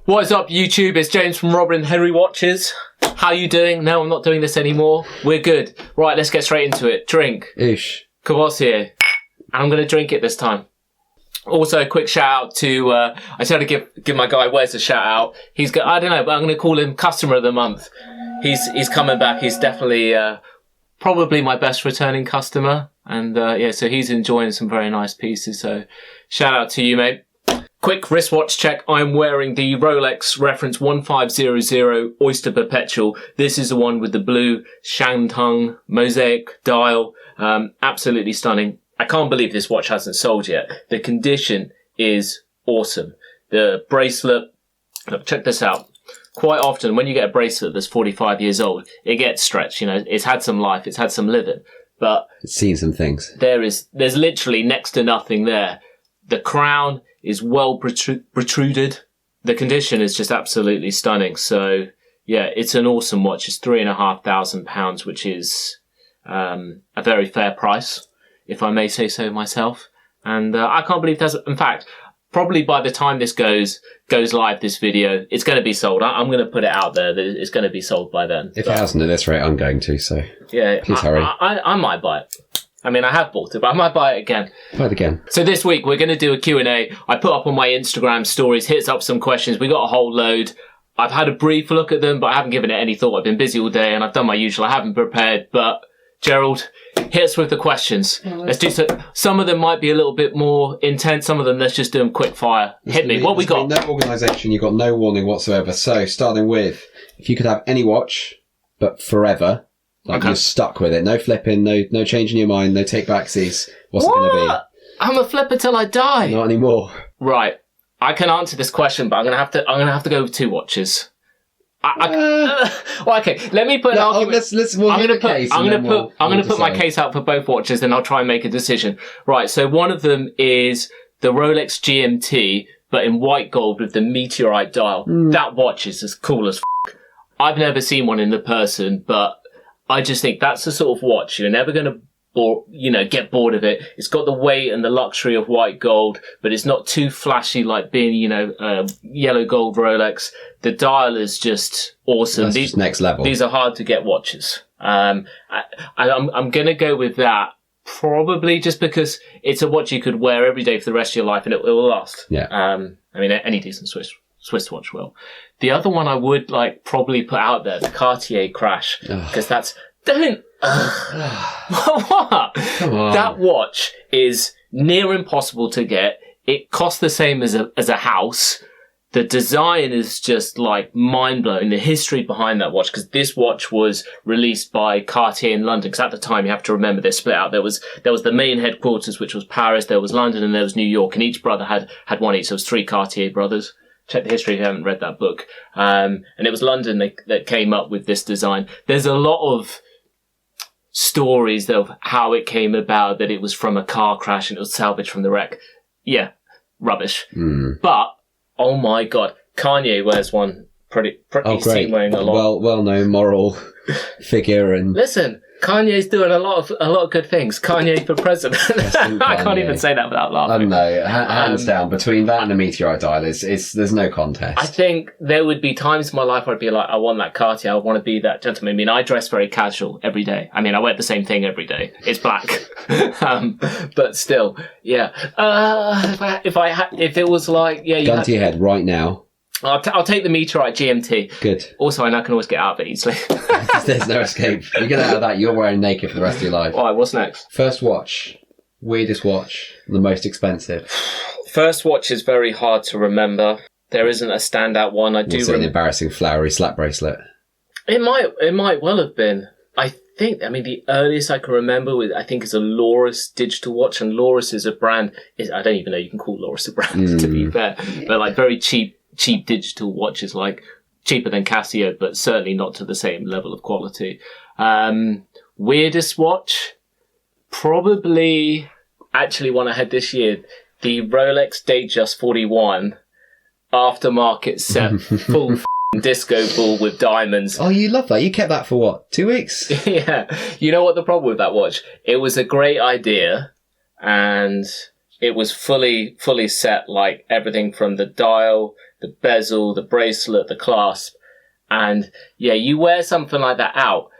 What is up, YouTube? It's James from Robin Henry Watches. How you doing? No, I'm not doing this anymore. We're good. Right, let's get straight into it. Drink. Ish. Kvassier. And I'm going to drink it this time. Also, a quick shout out to, I said to give my guy Wes a shout out. He's got, I don't know, but I'm going to call him Customer of the Month. He's coming back. He's definitely, probably my best returning customer. And, yeah, so he's enjoying some very nice pieces. So shout out to you, mate. Quick wristwatch check. I'm wearing the Rolex reference 1500 Oyster Perpetual. This is the one with the blue Shantung mosaic dial. Absolutely stunning. I can't believe this watch hasn't sold yet. The condition is awesome. The bracelet, look, check this out. Quite often when you get a bracelet that's 45 years old, it gets stretched. You know, it's had some life, it's had some living, but it's seen some things. There's literally next to nothing there. The crown is well protruded. The condition is just absolutely stunning. So yeah, it's an awesome watch. It's £3,500, which is a very fair price, if I may say so myself. And I can't believe that's, in fact, probably by the time this goes live, this video, it's going to be sold. I'm going to put it out there that it's going to be sold by then. If it hasn't at this rate, I'm going to, so yeah, please hurry. I might buy it. I mean, I have bought it, but I might buy it again. Buy it again. So this week, we're going to do a Q&A. I put up on my Instagram stories, hits up some questions. We got a whole load. I've had a brief look at them, but I haven't given it any thought. I've been busy all day, and I've done my usual. I haven't prepared, but Gerald, hit us with the questions. Let's do some of them might be a little bit more intense. Some of them, let's just do them quick fire. Hit me. What we got? No organisation. You've got no warning whatsoever. So, starting with, if you could have any watch, but forever, like you're stuck with it. No flipping, no changing your mind, no take backsies. What's it going to be? I'm a flipper till I die. Not anymore. Right. I can answer this question, but I'm gonna have to go with two watches. Well, okay. Let me put an argument. I'm gonna put my case out for both watches, then I'll try and make a decision. Right. So one of them is the Rolex GMT, but in white gold with the meteorite dial. That watch is as cool as f***. I've never seen one in the person, but I just think that's the sort of watch you're never going to get bored of it. It's got the weight and the luxury of white gold, but it's not too flashy like being, yellow gold Rolex. The dial is just awesome. That's just next level. These are hard to get watches. I'm going to go with that, probably just because it's a watch you could wear every day for the rest of your life and it will last. Yeah. I mean, any decent Swiss watch will. The other one I would probably put out there, the Cartier Crash, because that's what? Come on. That watch is near impossible to get. It costs the same as a house. The design is just mind blowing. The history behind that watch, because this watch was released by Cartier in London. Because at the time, you have to remember they're split out. There was the main headquarters, which was Paris. There was London, and there was New York. And each brother had one each. So it was 3 Cartier brothers. Check the history if you haven't read that book. And it was London that came up with this design. There's a lot of stories of how it came about, that it was from a car crash and it was salvaged from the wreck. Yeah, rubbish. But, oh my God, Kanye wears one pretty seen wearing a lot. Well-known moral figure. And listen, Kanye's doing a lot of good things. Kanye for president. I can't even say that without laughing. No, hands down. Between that and the meteorite dial, there's no contest. I think there would be times in my life where I'd be like, I want that Cartier. I want to be that gentleman. I mean, I dress very casual every day. I mean, I wear the same thing every day. It's black. But still, yeah. If it was gun to your head right now. I'll take the meteorite GMT. Good. Also, I know I can always get out of it easily. There's no escape. You get out of that, you're wearing naked for the rest of your life. All right, what's next? First watch. Weirdest watch. The most expensive. First watch is very hard to remember. There isn't a standout one. Was it an embarrassing flowery slap bracelet? It might well have been. The earliest I can remember is a Loris digital watch, and Loris is a brand. I don't even know you can call Loris a brand, to be fair. But very cheap digital watches, cheaper than Casio, but certainly not to the same level of quality. Weirdest watch? Probably, actually one I had this year, the Rolex Datejust 41 aftermarket set, full disco ball with diamonds. Oh, you love that. You kept that for what, 2 weeks? Yeah. You know what the problem with that watch? It was a great idea, and it was fully set, everything from the dial, the bezel, the bracelet, the clasp. And yeah, you wear something like that out.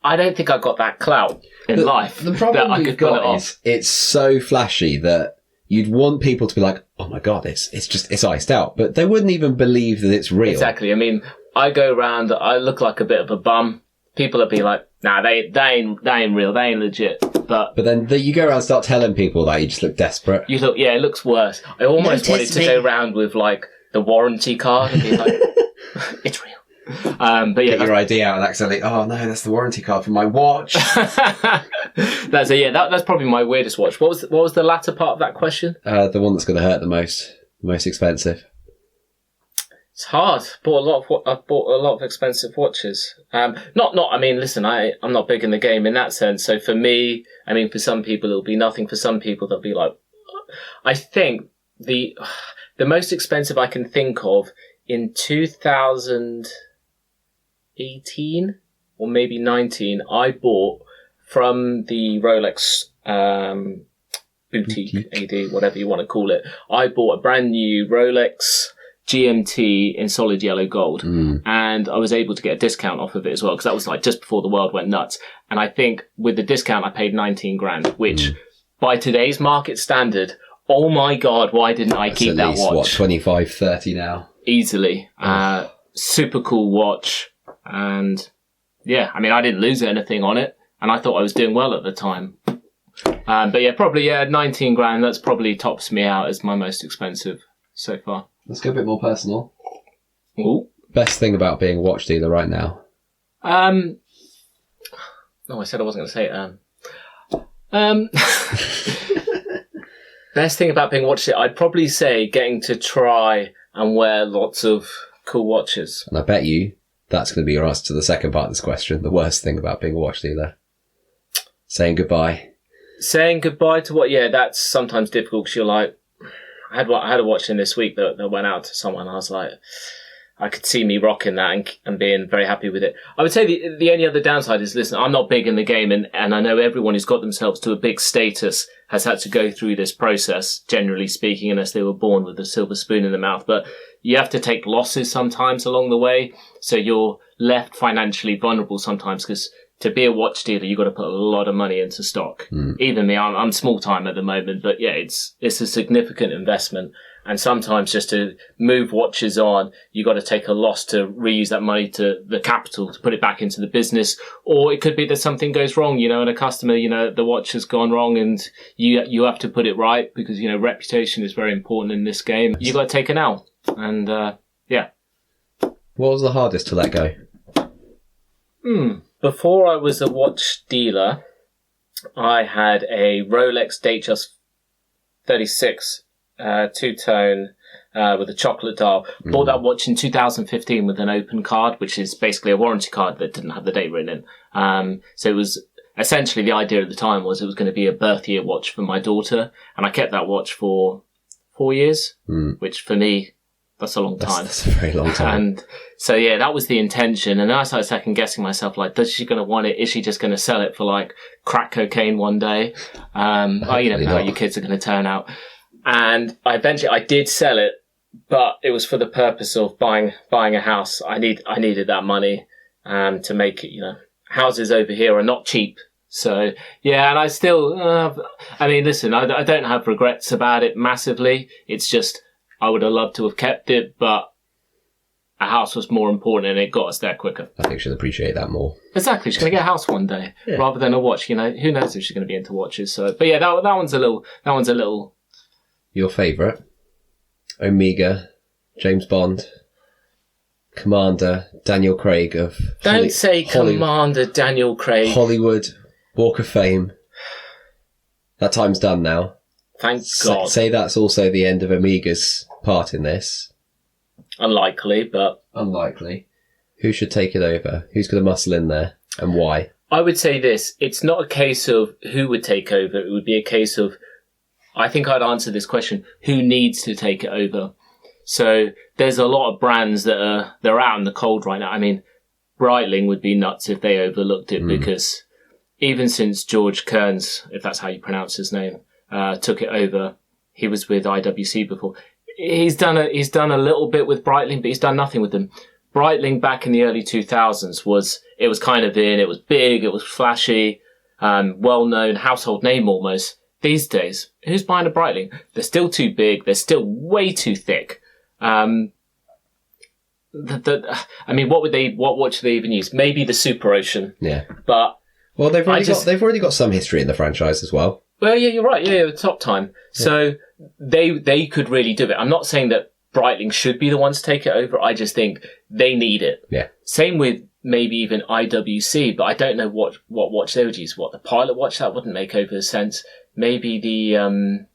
I don't think I got that clout in life. The problem that I you've could pull it got off. is it's so flashy that you'd want people to be like, oh my God, it's iced out. But they wouldn't even believe that it's real. Exactly. I mean, I go around, I look like a bit of a bum. People will be like, nah, they ain't real, they ain't legit. But then you go around and start telling people that you just look desperate. you look, yeah, it looks worse. I almost wanted to go around with like the warranty card and be like, it's real. But yeah, get your ID out and accidentally, oh no, that's the warranty card for my watch. That's probably my weirdest watch. What was the latter part of that question? The one that's going to hurt the most expensive. It's hard. I've bought a lot of expensive watches. I mean, listen, I'm not big in the game in that sense. So for me, I mean, for some people it'll be nothing. For some people they'll be like, I think the most expensive I can think of in 2018 or maybe 19, I bought from the Rolex boutique AD, whatever you want to call it. I bought a brand new Rolex GMT in solid yellow gold, and I was able to get a discount off of it as well, because that was like just before the world went nuts. And I think with the discount I paid 19 grand, which by today's market standard, oh my God, why didn't I keep that watch? What, 25, 30 now? Easily. Super cool watch. And yeah, I mean, I didn't lose anything on it, and I thought I was doing well at the time. But yeah, probably 19 grand. That's probably tops me out as my most expensive so far. Let's go a bit more personal. Ooh. Best thing about being a watch dealer right now? No, I said I wasn't going to say Best thing about being a watch dealer, I'd probably say getting to try and wear lots of cool watches. And I bet you that's going to be your answer to the second part of this question. The worst thing about being a watch dealer? Saying goodbye. Saying goodbye to what? Yeah, that's sometimes difficult because you're like, I had a watch in this week that went out to someone. I was like, I could see me rocking that and being very happy with it. I would say the only other downside is, listen, I'm not big in the game, and I know everyone who's got themselves to a big status has had to go through this process, generally speaking, unless they were born with a silver spoon in the mouth. But you have to take losses sometimes along the way, so you're left financially vulnerable sometimes, because to be a watch dealer, you've got to put a lot of money into stock. Even me, I'm small time at the moment, but yeah, it's a significant investment. And sometimes just to move watches on, you got to take a loss to reuse that money to the capital to put it back into the business. Or it could be that something goes wrong, and a customer, the watch has gone wrong and you have to put it right because, reputation is very important in this game. You got to take an L. And, yeah. What was the hardest to let go? Before I was a watch dealer, I had a Rolex Datejust 36 two-tone with a chocolate dial. Bought that watch in 2015 with an open card, which is basically a warranty card that didn't have the date written in. So it was essentially, the idea at the time was it was going to be a birth year watch for my daughter, and I kept that watch for 4 years, which for me, that's a long time. That's a very long time. And so, yeah, that was the intention. And then I started second guessing myself, like, does she going to want it? Is she just going to sell it for like crack cocaine one day? You never know how your kids are going to turn out. And I did sell it, but it was for the purpose of buying a house. I needed that money, to make it, houses over here are not cheap. So, yeah, and I still, listen, I don't have regrets about it massively. It's just, I would have loved to have kept it, but a house was more important and it got us there quicker. I think she'll appreciate that more. Exactly. She's going to get a house one day rather than a watch. Who knows if she's going to be into watches. So, but yeah, that one's a little. Your favourite? Omega, James Bond, Commander, Daniel Craig of... Don't say Commander Daniel Craig. Hollywood, Walk of Fame. That time's done now. Thank God. Say that's also the end of Omega's part in this. Unlikely, but... Unlikely. Who should take it over? Who's going to muscle in there? And why? I would say this. It's not a case of who would take over. It would be a case of... I think I'd answer this question. Who needs to take it over? So there's a lot of brands they're out in the cold right now. I mean, Breitling would be nuts if they overlooked it because even since George Kearns, if that's how you pronounce his name, took it over, he was with IWC before. He's done a little bit with Breitling, but he's done nothing with them. Breitling back in the early 2000s was kind of in. It was big. It was flashy, well-known, household name almost. These days, who's buying a Breitling? They're still too big. They're still way too thick. I mean, what watch do they even use? Maybe the Super Ocean. Yeah. But well, they've already got some history in the franchise as well. Well, yeah, you're right. Yeah, top time. Yeah. So they could really do it. I'm not saying that Breitling should be the ones to take it over. I just think they need it. Yeah. Same with maybe even IWC, but I don't know what watch they would use. What, the Pilot watch? That wouldn't make over sense. Maybe the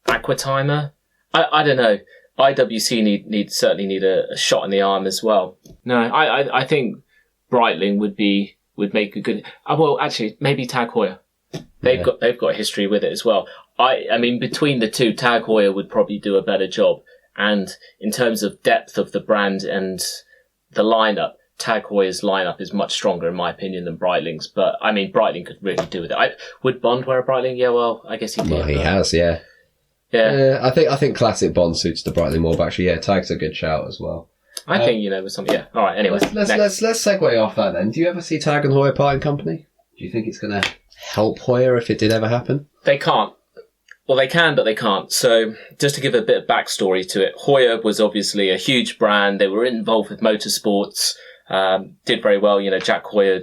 Aqua Timer? I don't know. IWC certainly need a shot in the arm as well. No, I think Breitling would make a good. Well, actually, maybe Tag Heuer. They've got history with it as well. I mean, between the two, Tag Heuer would probably do a better job. And in terms of depth of the brand and the lineup, Tag Heuer's lineup is much stronger, in my opinion, than Breitling's. But I mean, Breitling could really do with it. Would Bond wear a Breitling? Yeah, well, I guess he did. Well, he has, yeah. Yeah. I think classic Bond suits the Breitling more, but actually, yeah, Tag's a good shout as well. I think, with some, yeah. All right, anyway. Let's segue off that then. Do you ever see Tag and Heuer parting company? Do you think it's going to help Heuer if it did ever happen? They can't. Well, they can, but they can't. So just to give a bit of backstory to it, Heuer was obviously a huge brand. They were involved with motorsports, did very well. Jack Heuer,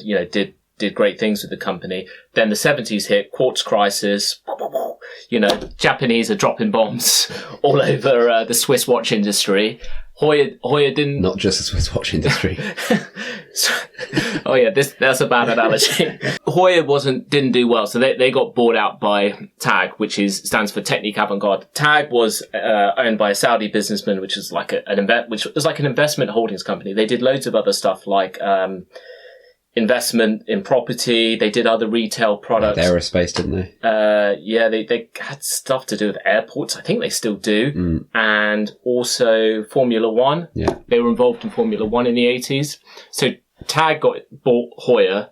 did great things with the company. Then the 70s hit, quartz crisis. Japanese are dropping bombs all over the Swiss watch industry. Heuer didn't... Not just the Swiss watch industry. Oh yeah, that's a bad analogy. Heuer didn't do well, so they got bought out by Tag, which stands for Technique Avant-Garde. Tag was owned by a Saudi businessman, which was like an investment holdings company. They did loads of other stuff like investment in property. They did other retail products. Aerospace, didn't they? They had stuff to do with airports. I think they still do. And also Formula One. Yeah. They were involved in Formula One in the 80s. So Tag bought Heuer,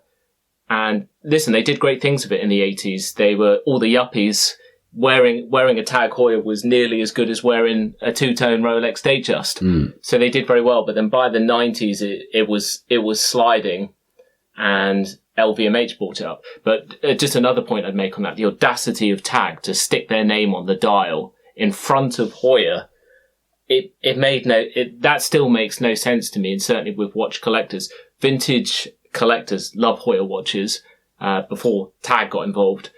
and listen, they did great things with it in the 80s. They were all the yuppies wearing a Tag Heuer was nearly as good as wearing a two-tone Rolex Datejust. So they did very well. But then by the 90s, it was sliding, and LVMH bought it up. But just another point I'd make on that: the audacity of Tag to stick their name on the dial in front of Heuer. That still makes no sense to me, and certainly with watch collectors. Vintage collectors love Heuer watches before Tag got involved.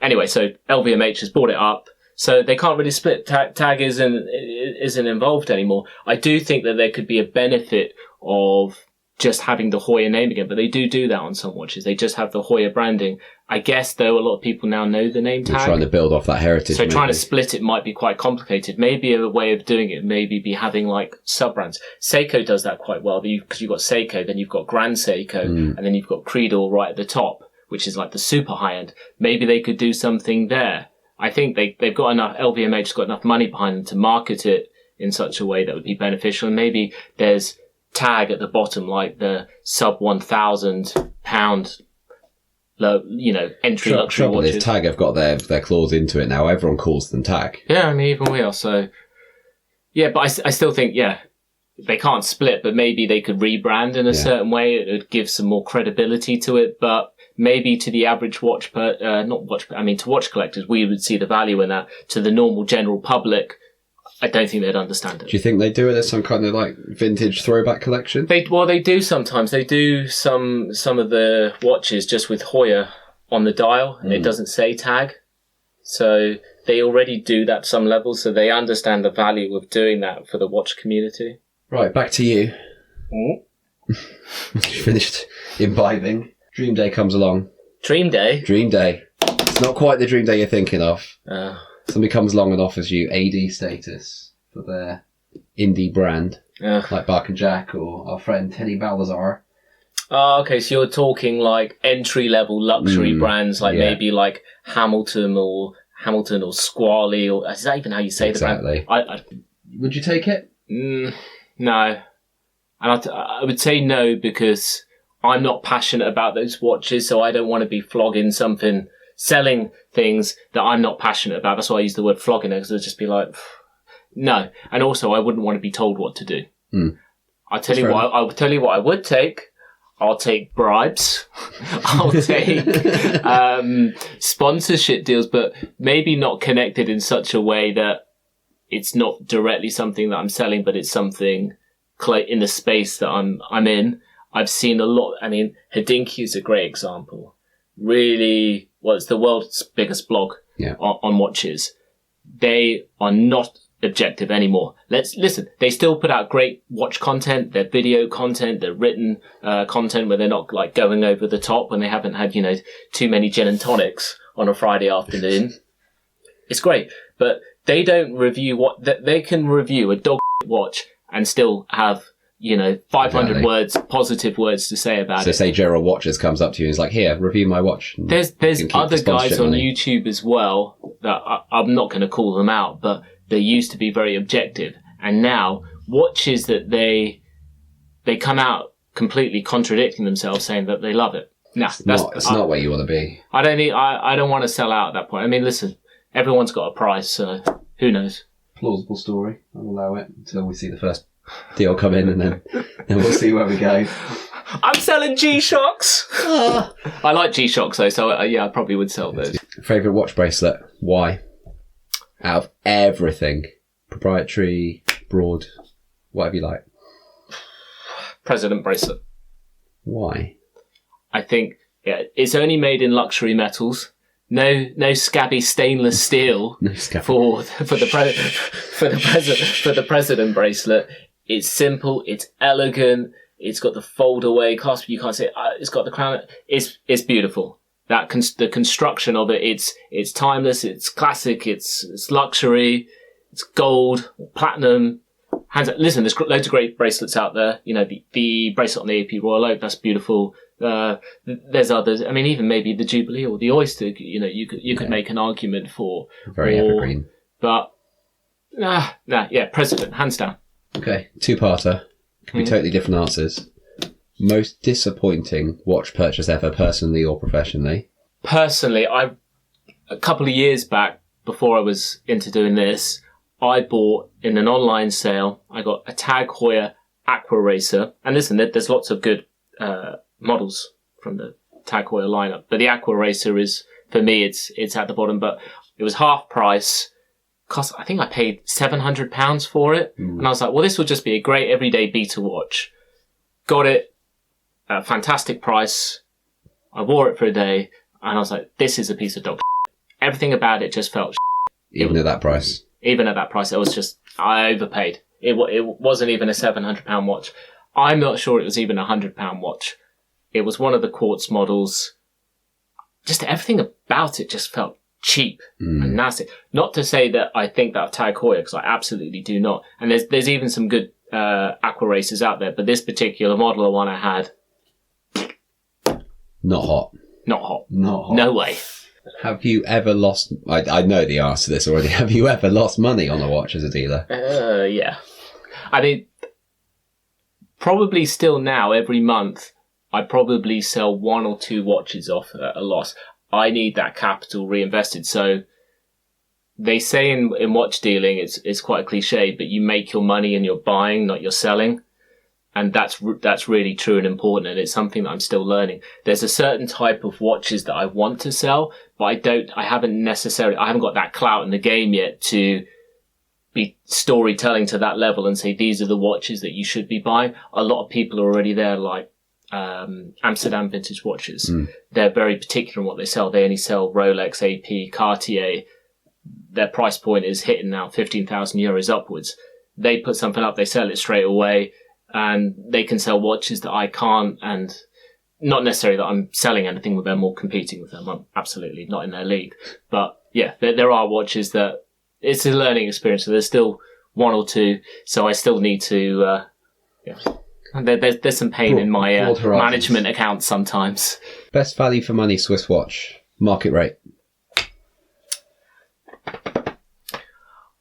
Anyway, so LVMH has bought it up, so they can't really split. Tag isn't involved anymore. I do think that there could be a benefit of just having the Heuer name again, but they do that on some watches. They just have the Heuer branding. I guess, though, a lot of people now know the name Tag. They're trying to build off that heritage. So trying to split it might be quite complicated. Maybe a way of doing it maybe be having like sub-brands. Seiko does that quite well, because you've got Seiko, then you've got Grand Seiko, and then you've got Creedle right at the top, which is like the super high end. Maybe they could do something there. I think they've got enough, LVMH's got enough money behind them to market it in such a way that would be beneficial. And maybe there's Tag at the bottom, like the sub £1,000, entry luxury watches. Is Tag have got their claws into it now. Everyone calls them Tag. Yeah, I mean, even we are. So, yeah, but I still think, they can't split, but maybe they could rebrand in a certain way. It would give some more credibility to it, but maybe to the average to watch collectors, we would see the value in that. To the normal general public, I don't think they'd understand it. Do you think they do it as some kind of like vintage throwback collection? They do sometimes. They do some of the watches just with Heuer on the dial, and it doesn't say Tag. So they already do that to some level, so they understand the value of doing that for the watch community. Right, back to you. You finished imbibing. Dream Day comes along. Dream Day? Dream Day. It's not quite the Dream Day you're thinking of. Somebody comes along and offers you AD status for their indie brand, like Bark and Jack or our friend Teddy Balazar. Oh, okay, so you're talking like entry-level luxury brands, like maybe like Hamilton or Squally, or is that even how you say the brand? Exactly. Would you take it? No. And I would say no, because I'm not passionate about those watches, so I don't want to be selling things that I'm not passionate about. That's why I use the word flogging, because it'll just be like, No. And also, I wouldn't want to be told what to do. I'll tell you what. I'll tell you what I would take. I'll take bribes. I'll take sponsorship deals, but maybe not connected in such a way that it's not directly something that I'm selling, but it's something in the space that I'm in. I've seen a lot. I mean, Hodinkee is a great example. Really, it's the world's biggest blog on watches. They are not objective anymore. Listen, they still put out great watch content, their video content, their written content where they're not like going over the top when they haven't had, too many gin and tonics on a Friday afternoon. It's great, but they don't review they can review a dog watch and still have 500 words, positive words to say about it. So say Gerald Watches comes up to you and is like, here, review my watch. There's other guys on YouTube as well that I'm not going to call them out, but they used to be very objective. And now watches that they come out completely contradicting themselves, saying that they love it. It's not where you want to be. I don't want to sell out at that point. I mean, listen, everyone's got a price, so who knows? Plausible story. I'll allow it until we see the first deal come in, and then we'll see where we go. I'm selling G-Shocks. I like G-Shocks though, so I probably would sell those. Favourite watch bracelet? Why? Out of everything, proprietary, broad, whatever you like. President bracelet. Why? I think it's only made in luxury metals. No scabby stainless steel for the president bracelet. It's simple. It's elegant. It's got the fold away clasp. You can't say it's got the crown. It's beautiful. The construction of it. It's timeless. It's classic. It's luxury. It's gold, platinum. Listen, there's loads of great bracelets out there. The bracelet on the AP Royal Oak. That's beautiful. There's others. I mean, even maybe the Jubilee or the Oyster. You could make an argument for very evergreen. But president, hands down. Okay, two-parter. Could be totally different answers. Most disappointing watch purchase ever, personally or professionally? Personally, a couple of years back, before I was into doing this, I bought in an online sale. I got a Tag Heuer Aqua Racer, and listen, there's lots of good models from the Tag Heuer lineup, but the Aqua Racer is, for me, it's at the bottom. But it was half price. I think I paid £700 for it, and I was like, well, this will just be a great everyday beta watch. Got it at a fantastic price. I wore it for a day, and I was like, this is a piece of dog shit. Everything about it just felt shit. Even at that price? Even at that price, it was just, I overpaid. It wasn't even a £700 watch. I'm not sure it was even a £100 watch. It was one of the quartz models. Just everything about it just felt cheap and nasty. Not to say that I think that of Tag Heuer, because I absolutely do not. And there's even some good Aqua Racers out there, but this particular model, one I had, Not hot. No way. Have you ever lost... I know the answer to this already. Have you ever lost money on a watch as a dealer? Yeah. I mean, probably still now, every month, I probably sell one or two watches off at a loss. I need that capital reinvested. So they say in watch dealing, it's quite a cliche, but you make your money and you're buying, not you're selling. And that's really true and important. And it's something that I'm still learning. There's a certain type of watches that I want to sell, but I haven't got that clout in the game yet to be storytelling to that level and say, these are the watches that you should be buying. A lot of people are already there, like Amsterdam vintage watches. They're very particular in what they sell. They only sell Rolex, AP, Cartier. Their price point is hitting now €15,000 upwards. They put something up, they sell it straight away, and they can sell watches that I can't. And not necessarily that I'm selling anything with them or competing with them. I'm absolutely not in their league. But yeah, there are watches that it's a learning experience. So there's still one or two. So I still need to, There's some pain in my management accounts sometimes. Best value for money Swiss watch. Market rate.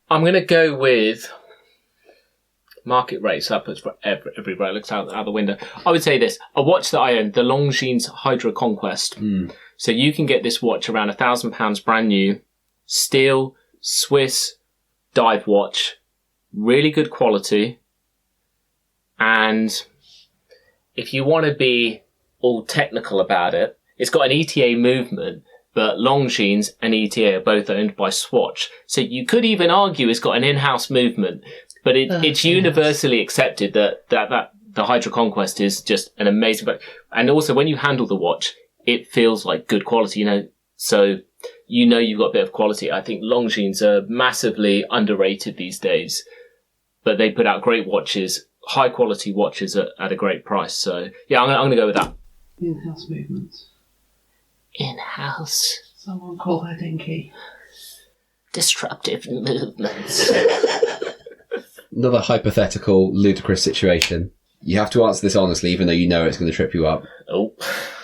I'm going to go with market rate. So that puts every Rolex out the window. I would say this. A watch that I own, the Longines Hydra Conquest. So you can get this watch around £1,000 brand new. Steel, Swiss, dive watch. really good quality, and if you want to be all technical about it, it's got an ETA movement, but Longines and ETA are both owned by Swatch. So you could even argue it's got an in-house movement, but it's universally accepted that the Hydra Conquest is just an amazing. And also, when you handle the watch, it feels like good quality, so you've got a bit of quality. I think Longines are massively underrated these days, but they put out great watches, high quality watches at a great price. So yeah, I'm going to go with that. In-house movements. In-house. Someone call her Dinky. Disruptive movements. Another hypothetical, ludicrous situation. You have to answer this honestly, even though you know it's going to trip you up. Oh.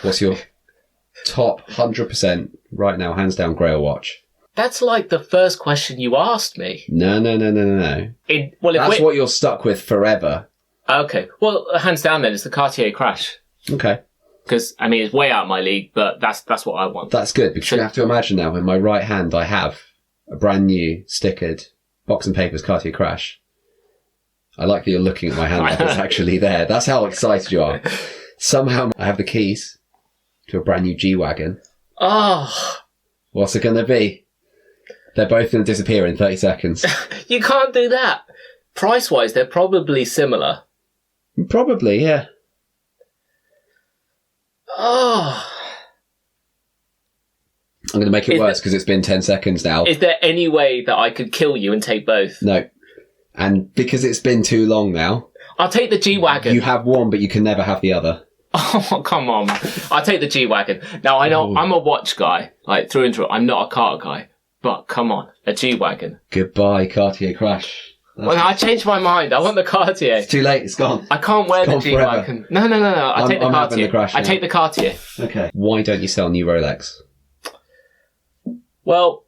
What's your top 100% right now, hands down, Grail watch? That's like the first question you asked me. No. That's what you're stuck with forever. Okay. Well, hands down then, it's the Cartier Crash. Okay. Because, it's way out of my league, but that's what I want. That's good, because you have to imagine now, in my right hand, I have a brand new, stickered, box and papers Cartier Crash. I like that you're looking at my hand like it's actually there. That's how excited you are. Somehow I have the keys to a brand new G-Wagon. Oh. What's it going to be? They're both going to disappear in 30 seconds. You can't do that. Price-wise, they're probably similar. Probably, yeah. Oh. I'm going to make it worse because it's been 10 seconds now. Is there any way that I could kill you and take both? No. And because it's been too long now... I'll take the G-Wagon. You have one, but you can never have the other. Oh, come on. I'll take the G-Wagon. Now, I know I'm a watch guy, like through and through. I'm not a car guy. But come on, a G-Wagon. Goodbye, Cartier Crash. Well, I changed my mind. I want the Cartier. It's too late. It's gone. I can't wear the G-Wagon. No. I take the Cartier. I take the Cartier. Okay. Why don't you sell new Rolex? Well,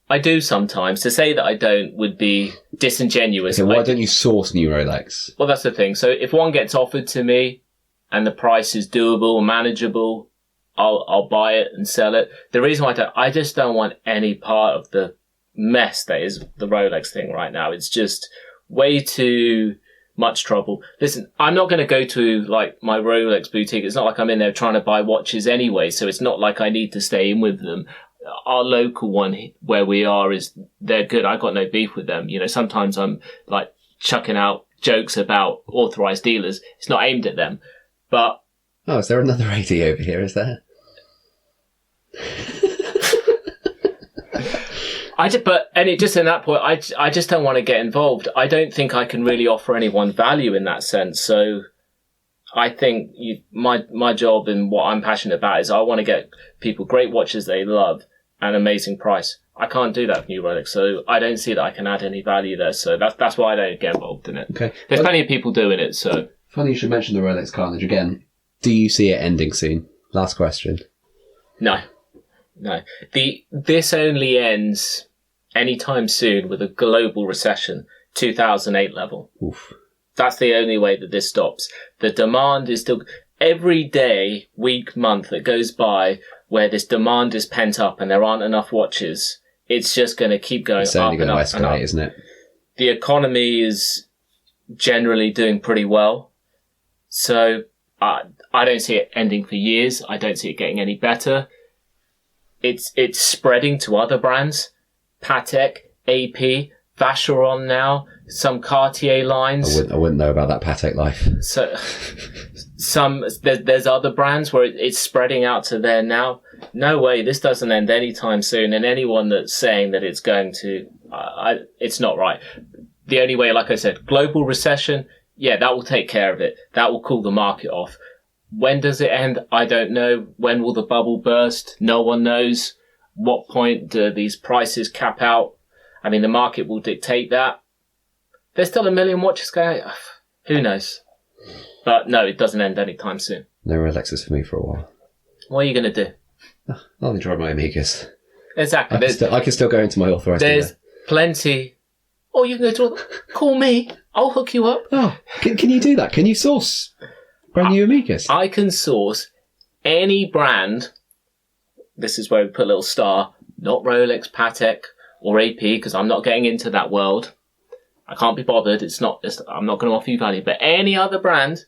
I do sometimes. To say that I don't would be disingenuous. So why don't you source new Rolex? Well, that's the thing. So if one gets offered to me and the price is doable, manageable, I'll buy it and sell it. The reason why I just don't want any part of the mess that is the Rolex thing right now. It's just way too much trouble. Listen, I'm not going to go to like my Rolex boutique. It's not like I'm in there trying to buy watches anyway. So it's not like I need to stay in with them. Our local one where we are they're good. I got no beef with them. Sometimes I'm like chucking out jokes about authorized dealers. It's not aimed at them, but. Oh, is there another AD over here? Is there? Just in that point, I just don't want to get involved. I don't think I can really offer anyone value in that sense. So I think my job and what I'm passionate about is I want to get people great watches they love and amazing price. I can't do that with new Rolex, so I don't see that I can add any value there. So that's why I don't get involved in it. Okay. There's plenty of people doing it. So funny you should mention the Rolex carnage again. Do you see it ending soon? Last question. No. This only ends anytime soon with a global recession, 2008 level. Oof. That's the only way that this stops. The demand is still... Every day, week, month that goes by where this demand is pent up and there aren't enough watches, it's just going to keep going up and up. It's only going to escalate, isn't it? The economy is generally doing pretty well. So I don't see it ending for years. I don't see it getting any better. It's spreading to other brands. Patek, AP, Vacheron now, some Cartier lines. I wouldn't know about that Patek life. So there's other brands where it's spreading out to there now. No way, this doesn't end anytime soon. And anyone that's saying that it's going to, it's not right. The only way, like I said, global recession, yeah, that will take care of it. That will cool the market off. When does it end? I don't know. When will the bubble burst? No one knows. What point do these prices cap out? I mean, the market will dictate that. There's still 1 million watches going. Who knows? But no, it doesn't end anytime soon. No Rolexes for me for a while. What are you going to do? I'll enjoy my Amigas. Exactly. I can still go into my authorized dealer. There's plenty. Oh, you can go to... Call me. I'll hook you up. Oh, can you do that? Can you source brand new Amigas? I can source any brand. This is where we put a little star. Not Rolex, Patek, or AP, because I'm not getting into that world. I can't be bothered. I'm not going to offer you value. But any other brand,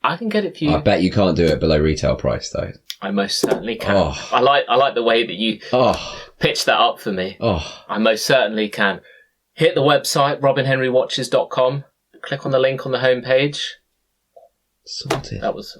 I can get it for you. I bet you can't do it below retail price, though. I most certainly can. Oh. I like the way that you pitched that up for me. Oh. I most certainly can. Hit the website, robinhenrywatches.com. Click on the link on the homepage. Sorted. That looks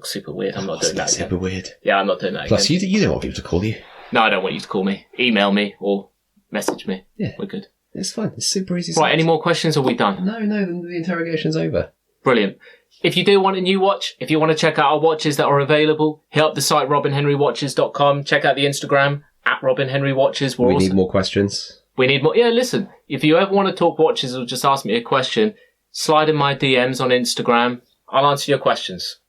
super weird. I'm not doing that again. Super weird. Yeah, I'm not doing that Plus, again. you don't want people to call you. No, I don't want you to call me. Email me or message me. Yeah. We're good. It's fine. It's super easy. Right, any more questions or are we done? No, the interrogation's over. Brilliant. If you do want a new watch, if you want to check out our watches that are available, hit up the site robinhenrywatches.com. Check out the Instagram at robinhenrywatches. We need more questions. We need more. Yeah, listen, if you ever want to talk watches or just ask me a question, slide in my DMs on Instagram. I'll answer your questions.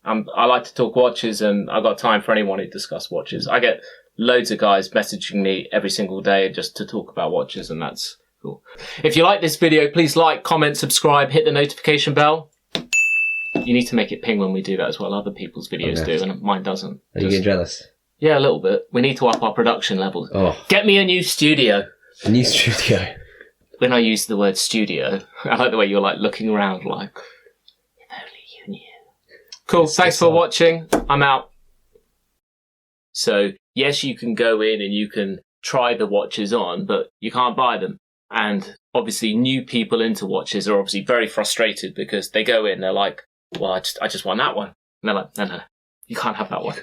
I like to talk watches and I've got time for anyone to discuss watches. I get loads of guys messaging me every single day just to talk about watches, and that's cool. If you like this video, please like, comment, subscribe, hit the notification bell. You need to make it ping when we do that as well. Other people's videos do, and mine doesn't. Are you getting jealous? Yeah, a little bit. We need to up our production levels. Oh. Get me a new studio. A new studio. When I use the word studio, I like the way you're like looking around like, if only you knew. Cool. Thanks for watching. I'm out. So, yes, you can go in and you can try the watches on, but you can't buy them. And obviously new people into watches are obviously very frustrated because they go in, they're like, well, I just want that one. And they're like, no, you can't have that one.